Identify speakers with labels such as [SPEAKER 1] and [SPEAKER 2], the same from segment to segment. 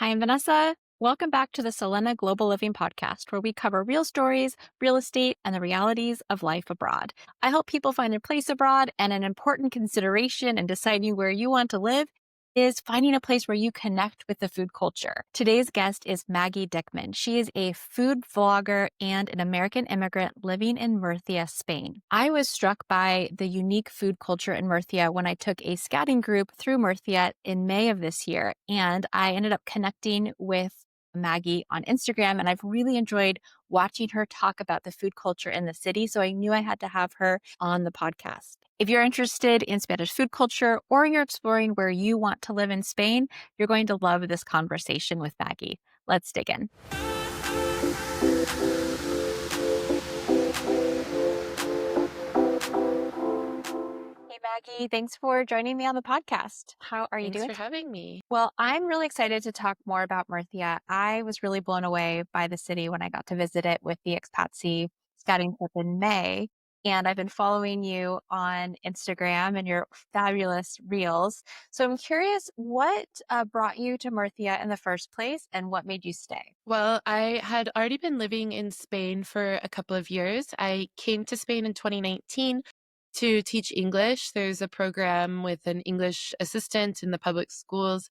[SPEAKER 1] Hi, I'm Vanessa. Welcome back to the Solena Global Living Podcast, where we cover real stories, real estate, and the realities of life abroad. I help people find their place abroad, and an important consideration in deciding where you want to live is finding a place where you connect with the food culture. Today's guest is Maggie Dickmann. She is a food vlogger and an American immigrant living in Murcia, Spain. I was struck by the unique food culture in Murcia when I took a scouting group through Murcia in May of this year, and I ended up connecting with Maggie on Instagram, and I've really enjoyed watching her talk about the food culture in the city. So I knew I had to have her on the podcast. If you're interested in Spanish food culture or you're exploring where you want to live in Spain, you're going to love this conversation with Maggie. Let's dig in. Hey, Maggie, thanks for joining me on the podcast. How are you
[SPEAKER 2] Thanks
[SPEAKER 1] doing?
[SPEAKER 2] for having me.
[SPEAKER 1] Well, I'm really excited to talk more about Murcia. I was really blown away by the city when I got to visit it with the expatsy scouting trip in May. And I've been following you on Instagram and your fabulous reels. So I'm curious, what brought you to Murcia in the first place and what made you stay?
[SPEAKER 2] Well, I had already been living in Spain for a couple of years. I came to Spain in 2019 to teach English. There's a program with an English assistant in the public schools,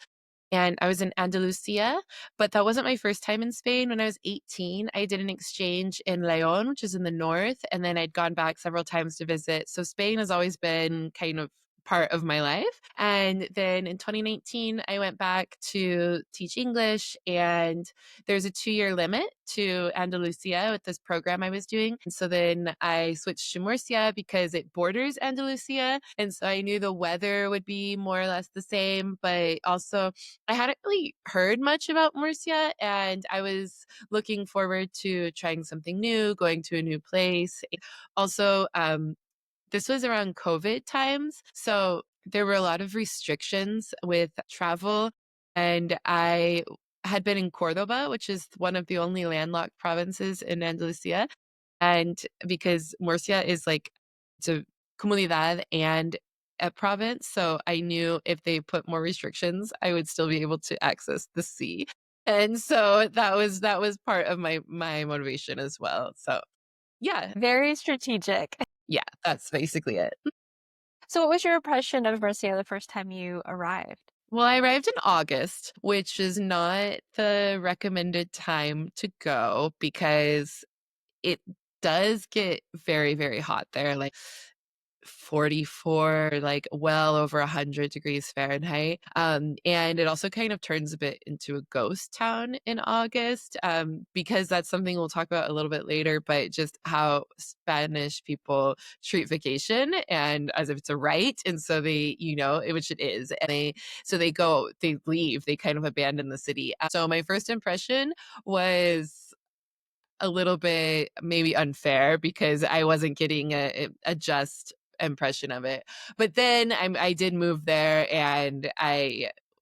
[SPEAKER 2] and I was in Andalusia, but that wasn't my first time in Spain. When I was 18, I did an exchange in León, which is in the north, and then I'd gone back several times to visit. So Spain has always been kind of part of my life. And then in 2019, I went back to teach English, and there's a 2-year limit to Andalusia with this program I was doing. And so then I switched to Murcia because it borders Andalusia. And so I knew the weather would be more or less the same, but also I hadn't really heard much about Murcia, and I was looking forward to trying something new, going to a new place. Also, this was around COVID times, so there were a lot of restrictions with travel, and I had been in Cordoba, which is one of the only landlocked provinces in Andalusia, and because Murcia is like it's a comunidad and a province, so I knew if they put more restrictions, I would still be able to access the sea. And so that was part of my motivation as well. So, yeah.
[SPEAKER 1] Very strategic.
[SPEAKER 2] Yeah, that's basically it.
[SPEAKER 1] So, what was your impression of Murcia the first time you arrived?
[SPEAKER 2] Well, I arrived in August, which is not the recommended time to go because it does get very, very hot there. Like 44, like well over 100 degrees Fahrenheit. And it also kind of turns a bit into a ghost town in August, because that's something we'll talk about a little bit later, but just how Spanish people treat vacation and as if it's a right. And so they, which it is. And they leave, they kind of abandon the city. So my first impression was a little bit maybe unfair because I wasn't getting a just impression of it. But then I did move there, and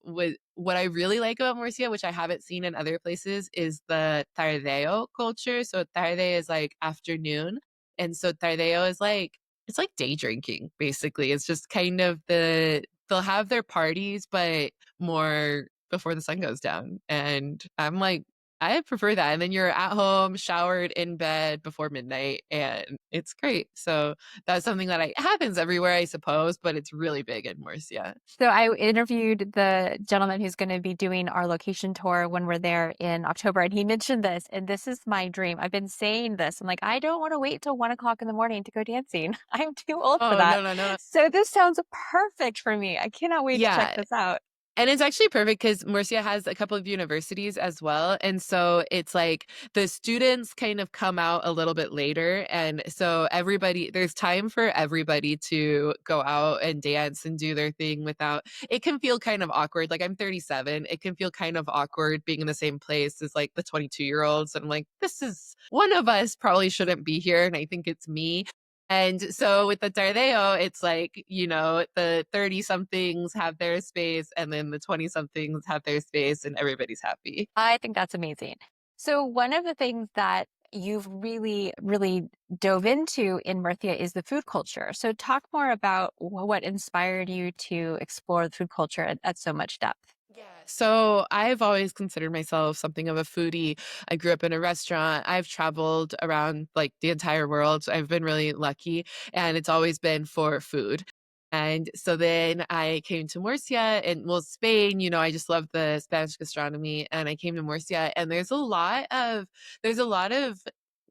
[SPEAKER 2] what I really like about Murcia, which I haven't seen in other places, is the tardeo culture. So tarde is like afternoon, and so tardeo is like it's like day drinking basically. It's just kind of they'll have their parties, but more before the sun goes down, and I'm like, I prefer that. And then you're at home, showered, in bed before midnight, and it's great. So that's something that happens everywhere, I suppose, but it's really big in Murcia.
[SPEAKER 1] So I interviewed the gentleman who's going to be doing our location tour when we're there in October, and he mentioned this, and this is my dream. I've been saying this. I'm like, I don't want to wait till 1 o'clock in the morning to go dancing. I'm too old for
[SPEAKER 2] Oh,
[SPEAKER 1] that.
[SPEAKER 2] no, no, no.
[SPEAKER 1] So this sounds perfect for me. I cannot wait to check
[SPEAKER 2] Yeah.
[SPEAKER 1] this out.
[SPEAKER 2] And it's actually perfect because Murcia has a couple of universities as well. And so it's like the students kind of come out a little bit later. And so there's time for everybody to go out and dance and do their thing without, it can feel kind of awkward. Like I'm 37. It can feel kind of awkward being in the same place as like the 22-year-olds. And I'm like, this is one of us probably shouldn't be here. And I think it's me. And so with the Tardeo, it's like, the 30 somethings have their space and then the 20 somethings have their space and everybody's happy.
[SPEAKER 1] I think that's amazing. So one of the things that you've really, really dove into in Murcia is the food culture. So talk more about what inspired you to explore the food culture at so much depth.
[SPEAKER 2] Yeah. So I've always considered myself something of a foodie. I grew up in a restaurant. I've traveled around like the entire world. So I've been really lucky, and it's always been for food. And so then I came to Murcia and well, Spain, I just love the Spanish gastronomy, and I came to Murcia, and there's a lot of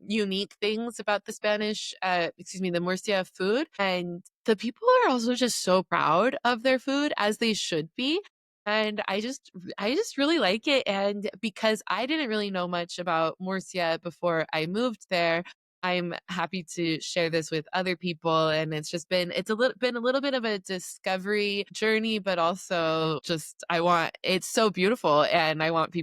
[SPEAKER 2] unique things about the Murcia food. And the people are also just so proud of their food, as they should be. And I just really like it. And because I didn't really know much about Murcia before I moved there, I'm happy to share this with other people. And it's been a little bit of a discovery journey, but also just it's so beautiful, and I want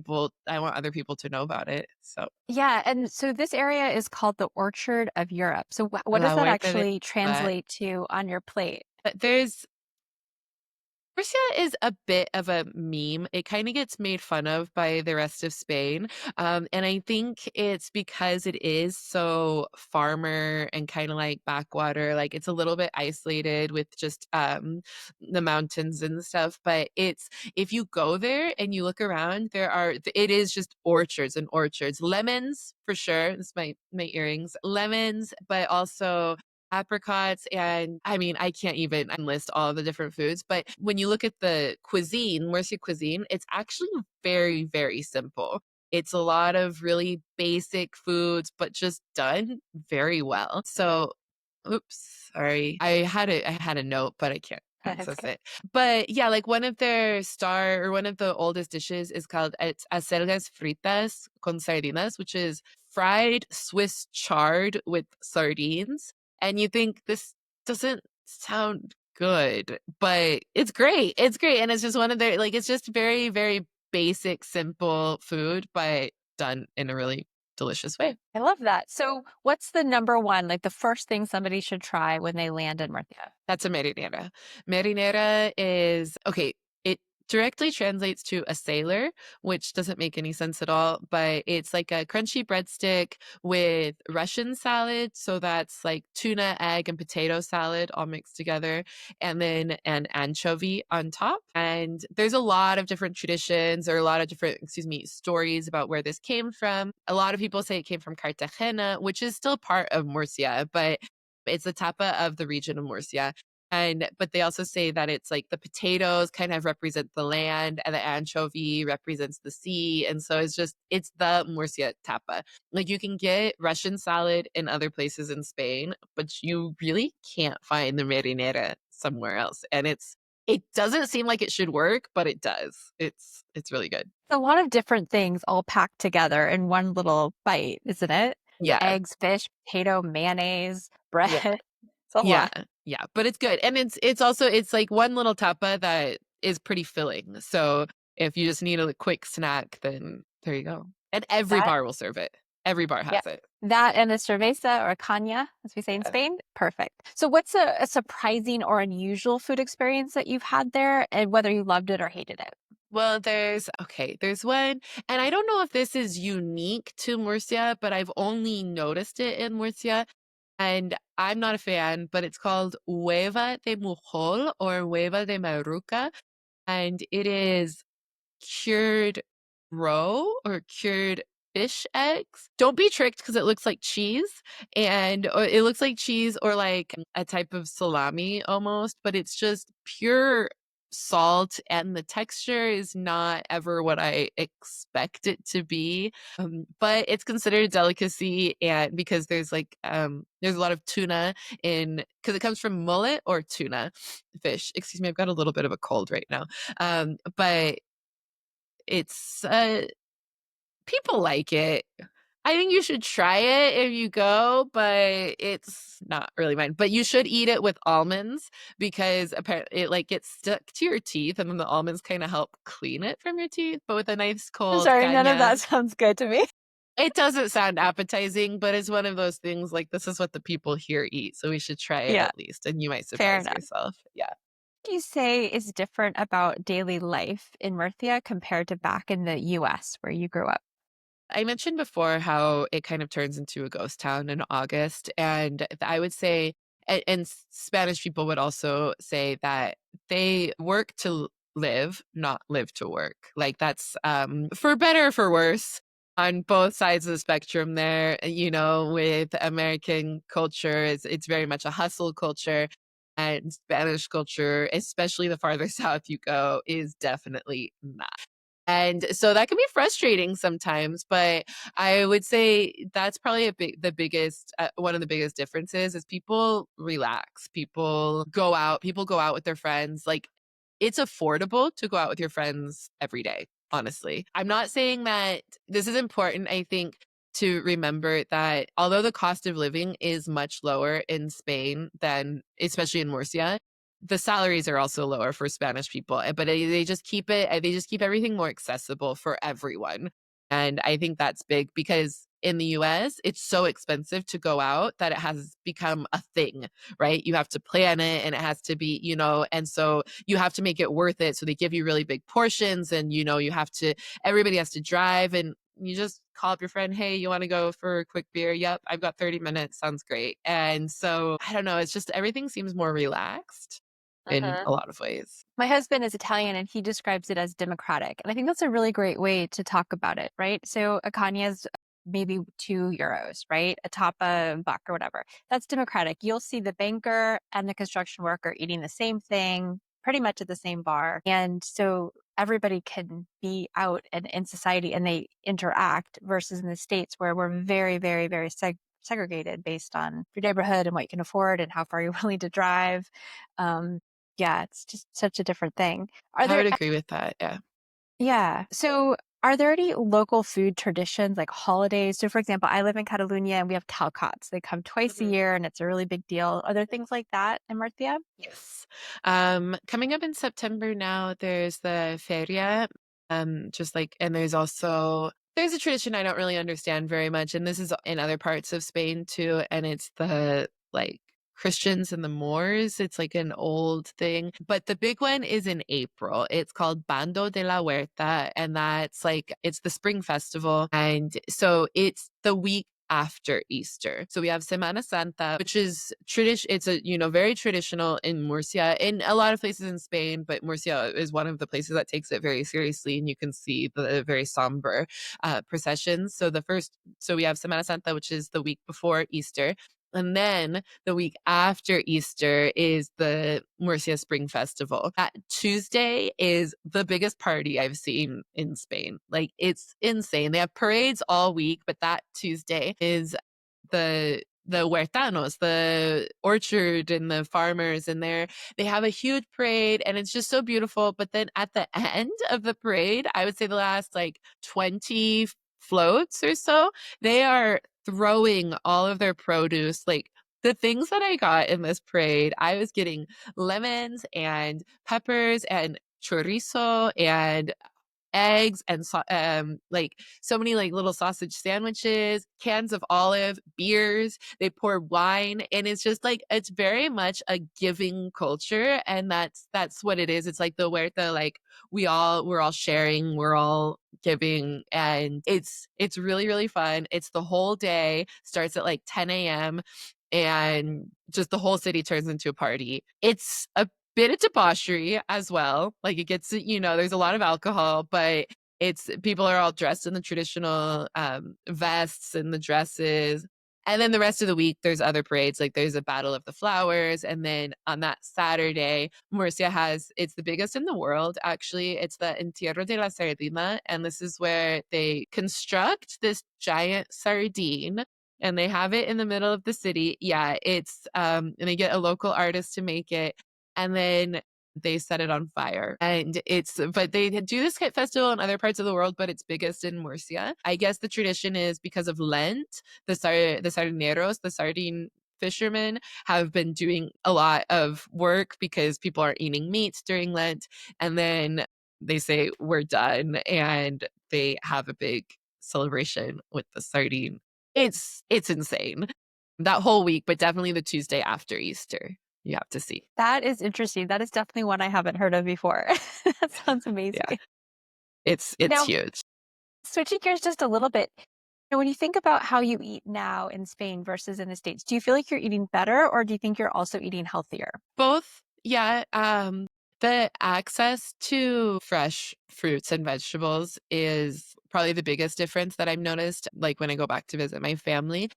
[SPEAKER 2] other people to know about it. So
[SPEAKER 1] Yeah, and so this area is called the Orchard of Europe. So what does
[SPEAKER 2] La
[SPEAKER 1] that
[SPEAKER 2] Huerta de
[SPEAKER 1] actually
[SPEAKER 2] Eva.
[SPEAKER 1] translate to on your plate?
[SPEAKER 2] But there's Murcia is a bit of a meme. It kind of gets made fun of by the rest of Spain. And I think it's because it is so farmer and kind of like backwater. Like it's a little bit isolated with just the mountains and stuff. But if you go there and you look around, it is just orchards and orchards. Lemons, for sure. This is my earrings. Lemons, but also apricots. And I mean, I can't even list all the different foods, but when you look at the cuisine, Murcia cuisine, it's actually very, very simple. It's a lot of really basic foods, but just done very well. So, oops, sorry. I had a note, but I can't
[SPEAKER 1] That's
[SPEAKER 2] access
[SPEAKER 1] okay.
[SPEAKER 2] it. But yeah, like one of the oldest dishes is called it's acelgas fritas con sardinas, which is fried Swiss chard with sardines. And you think this doesn't sound good, but it's great. It's great. And it's just one of their, like, it's just very, very basic, simple food, but done in a really delicious way.
[SPEAKER 1] I love that. So what's the number one, like the first thing somebody should try when they land in Murcia?
[SPEAKER 2] That's a marinera. Marinera is okay. It directly translates to a sailor, which doesn't make any sense at all, but it's like a crunchy breadstick with Russian salad. So that's like tuna, egg, and potato salad all mixed together, and then an anchovy on top. And there's a lot of different traditions or a lot of different, excuse me, stories about where this came from. A lot of people say it came from Cartagena, which is still part of Murcia, but it's the tapa of the region of Murcia. But they also say that it's like the potatoes kind of represent the land and the anchovy represents the sea. And so it's the Murcia tapa. Like you can get Russian salad in other places in Spain, but you really can't find the marinera somewhere else. And it doesn't seem like it should work, but it does. It's really good.
[SPEAKER 1] A lot of different things all packed together in one little bite, isn't it?
[SPEAKER 2] Yeah.
[SPEAKER 1] Eggs, fish, potato, mayonnaise, bread.
[SPEAKER 2] Yeah.
[SPEAKER 1] It's a
[SPEAKER 2] Yeah,
[SPEAKER 1] lot.
[SPEAKER 2] yeah, but it's good, and it's like one little tapa that is pretty filling, so if you just need a quick snack, then there you go, and every
[SPEAKER 1] That,
[SPEAKER 2] bar will serve it. Every bar
[SPEAKER 1] yeah.
[SPEAKER 2] has it.
[SPEAKER 1] That and a cerveza or a caña, as we say in
[SPEAKER 2] Yeah.
[SPEAKER 1] Spain. Perfect. So what's a surprising or unusual food experience that you've had there and whether you loved it or hated it?
[SPEAKER 2] Well, there's one, and I don't know if this is unique to Murcia, but I've only noticed it in Murcia, and I'm not a fan, but it's called hueva de mujol or hueva de maruca, and it is cured roe or cured fish eggs. Don't be tricked because it looks like cheese or it looks like cheese or like a type of salami almost, but it's just pure salt and the texture is not ever what I expect it to be. But it's considered a delicacy and because there's a lot of tuna in because it comes from mullet or tuna fish. Excuse me, I've got a little bit of a cold right now. But it's people like it. I think you should try it if you go, but it's not really mine. But you should eat it with almonds because apparently it like gets stuck to your teeth and then the almonds kind of help clean it from your teeth. But with a nice
[SPEAKER 1] I'm
[SPEAKER 2] cold
[SPEAKER 1] sorry, none of
[SPEAKER 2] caña,
[SPEAKER 1] that sounds good to me.
[SPEAKER 2] it doesn't sound appetizing, but it's one of those things like this is what the people here eat. So we should try it
[SPEAKER 1] Yeah,
[SPEAKER 2] at least. And you might
[SPEAKER 1] fair
[SPEAKER 2] surprise
[SPEAKER 1] enough.
[SPEAKER 2] yourself. Yeah.
[SPEAKER 1] What do you say is different about daily life in Murcia compared to back in the US where you grew up?
[SPEAKER 2] I mentioned before how it kind of turns into a ghost town in August. And I would say, and Spanish people would also say that they work to live, not live to work. Like that's for better or for worse on both sides of the spectrum there. With American culture, it's very much a hustle culture. And Spanish culture, especially the farther south you go, is definitely not. And so that can be frustrating sometimes, but I would say that's probably one of the biggest differences is people relax, people go out with their friends. Like it's affordable to go out with your friends every day, honestly. I'm not saying that this is important. I think to remember that although the cost of living is much lower in Spain than, especially in Murcia, the salaries are also lower for Spanish people, but they just keep everything more accessible for everyone. And I think that's big because in the US, it's so expensive to go out that it has become a thing, right? You have to plan it and it has to be, and so you have to make it worth it. So they give you really big portions and, everybody has to drive and you just call up your friend, hey, you want to go for a quick beer? Yep, I've got 30 minutes. Sounds great. And so I don't know, it's just everything seems more relaxed in
[SPEAKER 1] Uh-huh.
[SPEAKER 2] a lot of ways.
[SPEAKER 1] My husband is Italian and he describes it as democratic. And I think that's a really great way to talk about it, right? So a Kanya is maybe €2, right? A tapa, buck or whatever. That's democratic. You'll see the banker and the construction worker eating the same thing, pretty much at the same bar. And so everybody can be out and in society and they interact versus in the States where we're very, very, very segregated based on your neighborhood and what you can afford and how far you're willing to drive. Um, yeah, it's just such a different thing. Are
[SPEAKER 2] I
[SPEAKER 1] there
[SPEAKER 2] would agree with that. Yeah.
[SPEAKER 1] Yeah. So, are there any local food traditions, like holidays? So, for example, I live in Catalunya and we have Calcots. They come twice a
[SPEAKER 2] Mhm.
[SPEAKER 1] year and it's a really big deal. Are there things like that in Murcia?
[SPEAKER 2] Yes. Coming up in September now, there's the feria. And there's a tradition I don't really understand very much, and this is in other parts of Spain too, and it's the like Christians and the Moors. It's like an old thing, but the big one is in April. It's called Bando de la Huerta, and it's the spring festival, and so it's the week after Easter. So we have Semana Santa, which is tradition. It's very traditional in Murcia, in a lot of places in Spain, but Murcia is one of the places that takes it very seriously, and you can see the very somber processions. So we have Semana Santa, which is the week before Easter. And then the week after Easter is the Murcia Spring Festival. That Tuesday is the biggest party I've seen in Spain. Like it's insane. They have parades all week, but that Tuesday is the huertanos, the orchard and the farmers, and they have a huge parade and it's just so beautiful. But then at the end of the parade, I would say the last like 20 floats or so, they are throwing all of their produce. Like the things that I got in this parade, I was getting lemons and peppers and chorizo and eggs and like so many like little sausage sandwiches, cans of olive, beers. They pour wine, and it's just like it's very much a giving culture, and that's what it is. It's like the huerta, like we're all sharing, we're all giving, and it's really really fun. It's the whole day, starts at like 10 a.m. and just the whole city turns into a party. It's a bit of debauchery as well. Like it gets, there's a lot of alcohol, but it's people are all dressed in the traditional vests and the dresses. And then the rest of the week, there's other parades. Like there's a Battle of the Flowers. And then on that Saturday, it's the biggest in the world, actually. It's the Entierro de la Sardina. And this is where they construct this giant sardine and they have it in the middle of the city. Yeah, and they get a local artist to make it and then they set it on fire. But they do this kite festival in other parts of the world, but it's biggest in Murcia. I guess the tradition is because of Lent, the sardineros, the sardine fishermen have been doing a lot of work because people are eating meat during Lent. And then they say, we're done. And they have a big celebration with the sardine. It's insane that whole week, but definitely the Tuesday after Easter. You have to see.
[SPEAKER 1] That is interesting. That is definitely one I haven't heard of before. That sounds
[SPEAKER 2] Yeah,
[SPEAKER 1] amazing.
[SPEAKER 2] it's
[SPEAKER 1] Now,
[SPEAKER 2] huge.
[SPEAKER 1] switching gears just a little bit, when you think about how you eat now in Spain versus in the States, do you feel like you're eating better or do you think you're also eating healthier?
[SPEAKER 2] Both, yeah. The access to fresh fruits and vegetables is probably the biggest difference that I've noticed, like when I go back to visit my family.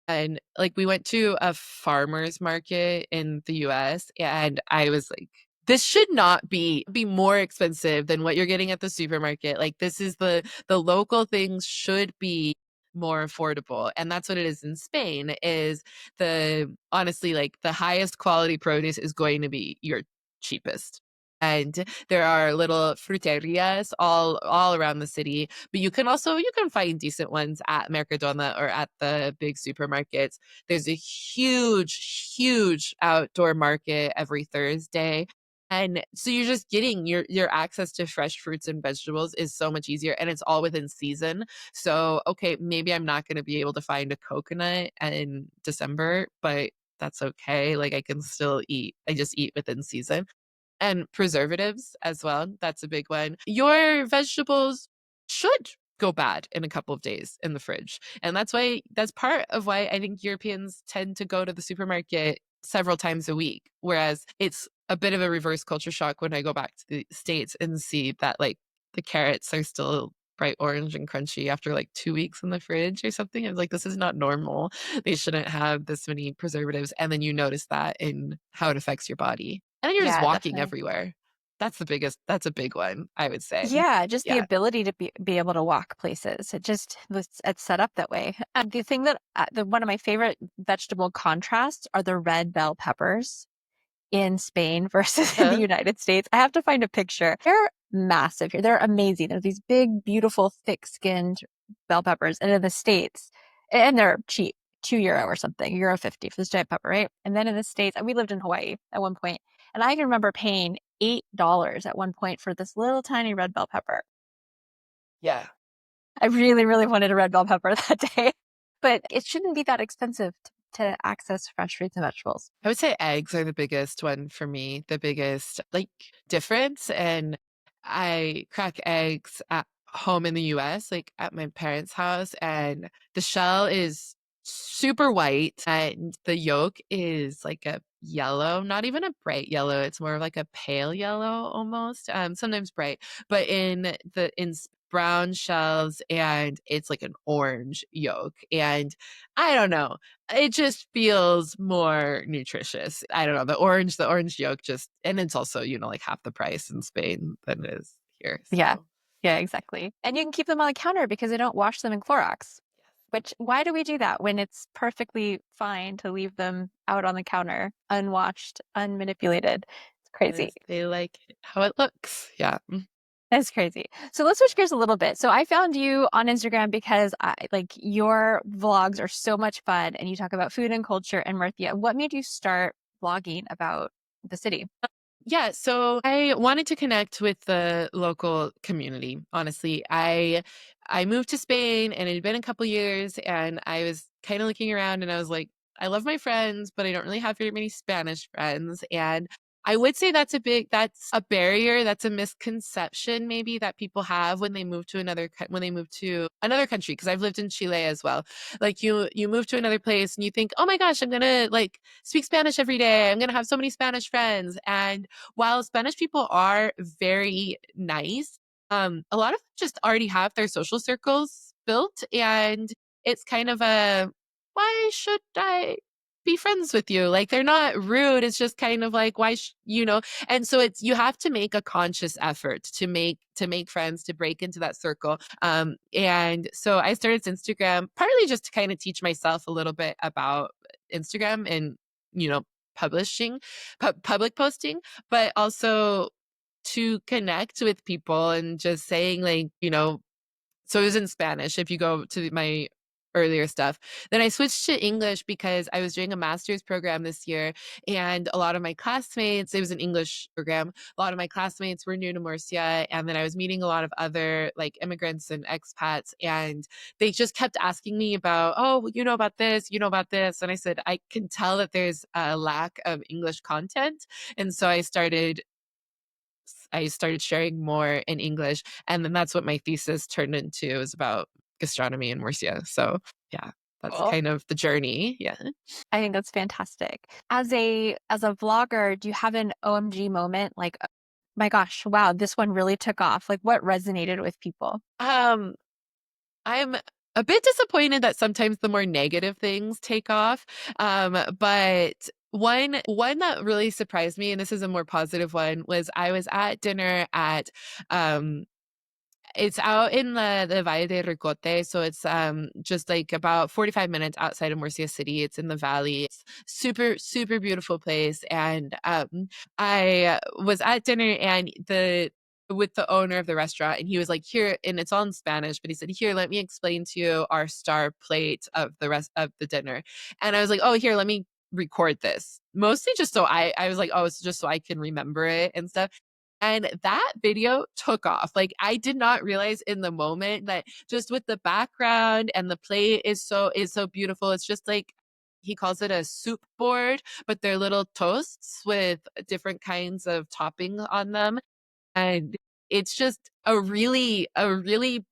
[SPEAKER 2] And like we went to a farmer's market in the US and I was like, this should not be more expensive than what you're getting at the supermarket. Like this is the local things should be more affordable. And that's what it is in Spain is the honestly like the highest quality produce is going to be your cheapest. And there are little fruterias all around the city, but you can find decent ones at Mercadona or at the big supermarkets. There's a huge outdoor market every Thursday. And so you're just getting your access to fresh fruits and vegetables is so much easier and it's all within season. So okay, maybe I'm not going to be able to find a coconut in December, but that's okay. Like I can still eat. I just eat within season and preservatives as well. That's a big one. Your vegetables should go bad in a couple of days in the fridge. And that's part of why I think Europeans tend to go to the supermarket several times a week. Whereas it's a bit of a reverse culture shock when I go back to the States and see that like the carrots are still bright orange and crunchy after like 2 weeks in the fridge or something. I was like, this is not normal. They shouldn't have this many preservatives. And then you notice that in how it affects your body. And then you're just
[SPEAKER 1] Yeah,
[SPEAKER 2] walking
[SPEAKER 1] definitely.
[SPEAKER 2] everywhere. That's a big one, I would say.
[SPEAKER 1] Yeah, just the
[SPEAKER 2] Yeah.
[SPEAKER 1] ability to be able to walk places. It's set up that way. The thing that one of my favorite vegetable contrasts are the red bell peppers in Spain versus in the
[SPEAKER 2] Huh?
[SPEAKER 1] United States. I have to find a picture. They're massive here. They're amazing. They're these big, beautiful, thick-skinned bell peppers. And in the States, and they're cheap, €2 or something, €1.50 for this giant pepper, right? And then in the States, we lived in Hawaii at one point, and I can remember paying $8 at one point for this little tiny red bell pepper.
[SPEAKER 2] Yeah.
[SPEAKER 1] I really, really wanted a red bell pepper that day, but it shouldn't be that expensive to access fresh fruits and vegetables.
[SPEAKER 2] I would say eggs are the biggest one for me, the biggest like difference. And I crack eggs at home in the US, like at my parents' house, and the shell is super white and the yolk is like a yellow, not even a bright yellow. It's more of like a pale yellow almost. Sometimes bright, but in brown shells and it's like an orange yolk. And I don't know. It just feels more nutritious. I don't know. The orange yolk just, and it's also, like half the price in Spain than it is here.
[SPEAKER 1] Yeah.
[SPEAKER 2] So,
[SPEAKER 1] Yeah, exactly. And you can keep them on the counter because they don't wash them in Clorox. Which, why do we do that when it's perfectly fine to leave them out on the counter, unwashed, unmanipulated? It's crazy.
[SPEAKER 2] because they like how it looks. Yeah.
[SPEAKER 1] That's crazy. So let's switch gears a little bit. So I found you on Instagram because your vlogs are so much fun and you talk about food and culture and Murcia. What made you start vlogging about the city?
[SPEAKER 2] Yeah, so I wanted to connect with the local community. Honestly, I moved to Spain and it had been a couple years and I was kind of looking around and I was like, I love my friends, but I don't really have very many Spanish friends. And I would say that's a barrier, that's a misconception maybe that people have when they move to when they move to another country, because I've lived in Chile as well. Like you move to another place and you think, "Oh my gosh, I'm going to like speak Spanish every day. I'm going to have so many Spanish friends." And while Spanish people are very nice, a lot of them just already have their social circles built, and it's kind of a why should I be friends with you? Like they're not rude. It's just kind of like and so it's you have to make a conscious effort to make friends, to break into that circle. And so I started Instagram partly just to kind of teach myself a little bit about Instagram and you know publishing public posting, but also to connect with people and just saying like, so it was in Spanish if you go to my earlier stuff. Then I switched to English because I was doing a master's program this year and a lot of my classmates, it was an English program, a lot of my classmates were new to Murcia, and then I was meeting a lot of other like immigrants and expats, and they just kept asking me about, "Oh, you know about this, you know about this." And I said, "I can tell that there's a lack of English content." And so I started sharing more in English, and then that's what my thesis turned into. It was about gastronomy in Murcia. So yeah, that's
[SPEAKER 1] Cool.
[SPEAKER 2] kind of the journey. Yeah.
[SPEAKER 1] I think that's fantastic. As a vlogger, do you have an OMG moment? Like My gosh, wow, this one really took off. Like what resonated with people?
[SPEAKER 2] Um, I'm a bit disappointed that sometimes the more negative things take off. But one that really surprised me, and this is a more positive one, was I was at dinner at um it's out in the Valle de Ricote, so it's just like about 45 minutes outside of Murcia City. It's in the valley. It's super beautiful place. And I was at dinner and the with the owner of the restaurant, and he was like, "Here," and it's all in Spanish, but he said, "Here, let me explain to you our star plate of the rest of the dinner." And I was like, "Oh, here, let me record this." Mostly just so I was like, "Oh, it's just so I can remember it and stuff." And that video took off. Like I did not realize in the moment that just with the background and the plate is so beautiful. It's just like he calls it a soup board, but they're little toasts with different kinds of topping on them. And it's just a really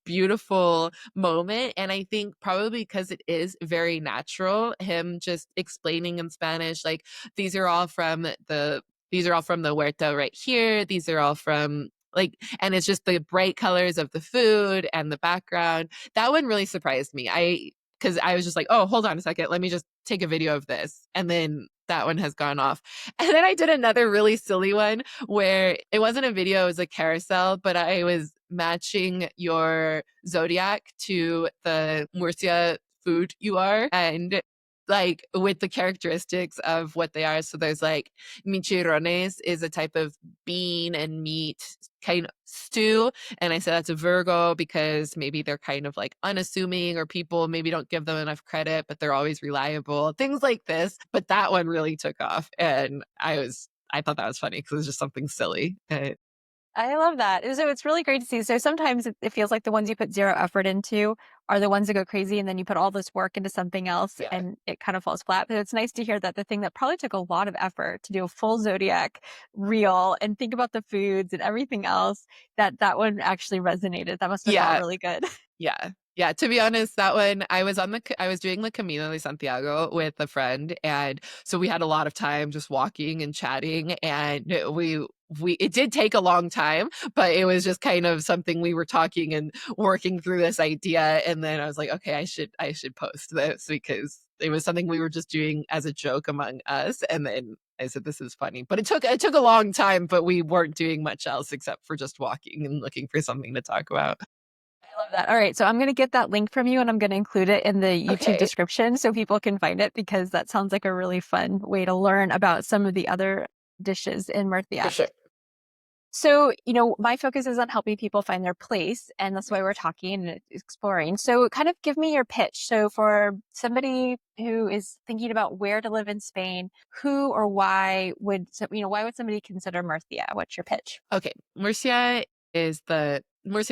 [SPEAKER 2] beautiful moment. And I think probably because it is very natural, him just explaining in Spanish, like these are all from the huerta right here. These are all from like, and it's just the bright colors of the food and the background. That one really surprised me. Because I was just like, oh, hold on a second. Let me just take a video of this. And then that one has gone off. And then I did another really silly one where it wasn't a video, it was a carousel, but I was matching your zodiac to the Murcia food you are. And like with the characteristics of what they are. So there's like michirones is a type of bean and meat kind of stew. And I said that's a Virgo because maybe they're kind of like unassuming or people maybe don't give them enough credit, but they're always reliable, things like this. But that one really took off. And I thought that was funny because it was just something silly.
[SPEAKER 1] I love that. So it's really great to see. So sometimes it feels like the ones you put zero effort into are the ones that go crazy, and then you put all this work into something else
[SPEAKER 2] Yeah.
[SPEAKER 1] and it kind of falls flat. But it's nice to hear that the thing that probably took a lot of effort to do a full zodiac reel and think about the foods and everything else, that one actually resonated. That must have felt
[SPEAKER 2] Yeah.
[SPEAKER 1] really good.
[SPEAKER 2] Yeah. Yeah. To be honest, that one I was doing the Camino de Santiago with a friend. And so we had a lot of time just walking and chatting. And it did take a long time, but it was just kind of something we were talking and working through this idea. And then I was like, okay, I should post this because it was something we were just doing as a joke among us. And then I said, this is funny, but it took a long time, but we weren't doing much else except for just walking and looking for something to talk about.
[SPEAKER 1] I love that. All right. So I'm going to get that link from you and I'm going to include it in the YouTube
[SPEAKER 2] Okay.
[SPEAKER 1] description so people can find it because that sounds like a really fun way to learn about some of the other dishes in
[SPEAKER 2] For
[SPEAKER 1] Murcia.
[SPEAKER 2] sure.
[SPEAKER 1] So, my focus is on helping people find their place, and that's why we're talking and exploring. So, kind of give me your pitch. So, for somebody who is thinking about where to live in Spain, who or why would somebody consider Murcia? What's your pitch?
[SPEAKER 2] Okay. Murcia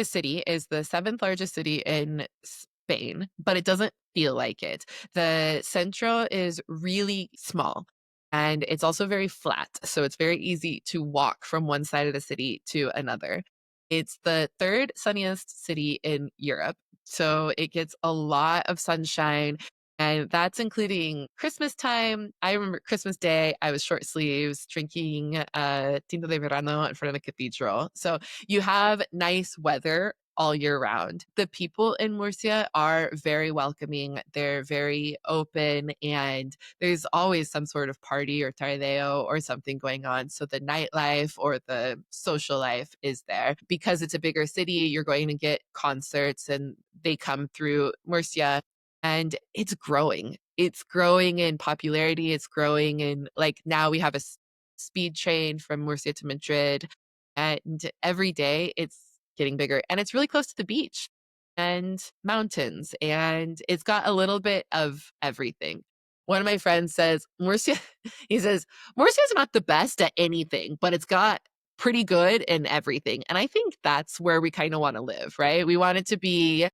[SPEAKER 2] City is the seventh largest city in Spain, but it doesn't feel like it. The centro is really small and it's also very flat. So it's very easy to walk from one side of the city to another. It's the third sunniest city in Europe. So it gets a lot of sunshine. And that's including Christmas time. I remember Christmas Day, I was short sleeves drinking tinto de verano in front of the cathedral. So you have nice weather all year round. The people in Murcia are very welcoming. They're very open and there's always some sort of party or tardeo or something going on. So the nightlife or the social life is there. Because it's a bigger city, you're going to get concerts and they come through Murcia and it's growing. It's growing in popularity. It's growing in like now we have a speed train from Murcia to Madrid, and every day it's getting bigger. And it's really close to the beach and mountains, and it's got a little bit of everything. One of my friends says, Murcia, he says, Murcia's not the best at anything, but it's got pretty good in everything. And I think that's where we kind of want to live, right? We want it to be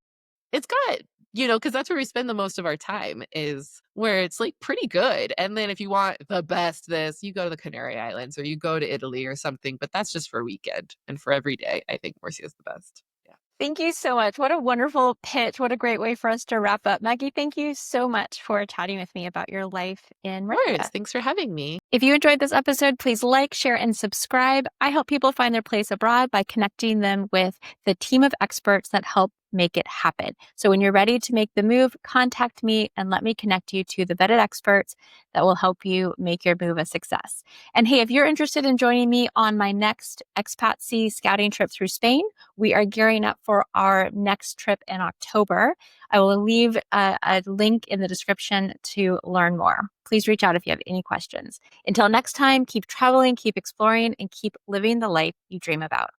[SPEAKER 2] it's got because that's where we spend the most of our time is where it's like pretty good. And then if you want the best this, you go to the Canary Islands or you go to Italy or something, but that's just for a weekend and for every day. I think Murcia is the best. Yeah.
[SPEAKER 1] Thank you so much. What a wonderful pitch. What a great way for us to wrap up. Maggie, thank you so much for chatting with me about your life in
[SPEAKER 2] Of course.
[SPEAKER 1] Murcia.
[SPEAKER 2] Thanks for having me.
[SPEAKER 1] If you enjoyed this episode, please like, share, and subscribe. I help people find their place abroad by connecting them with the team of experts that help make it happen. So when you're ready to make the move, contact me and let me connect you to the vetted experts that will help you make your move a success. And hey, if you're interested in joining me on my next expatsy scouting trip through Spain, we are gearing up for our next trip in October. I will leave a link in the description to learn more. Please reach out if you have any questions. Until next time, keep traveling, keep exploring, and keep living the life you dream about.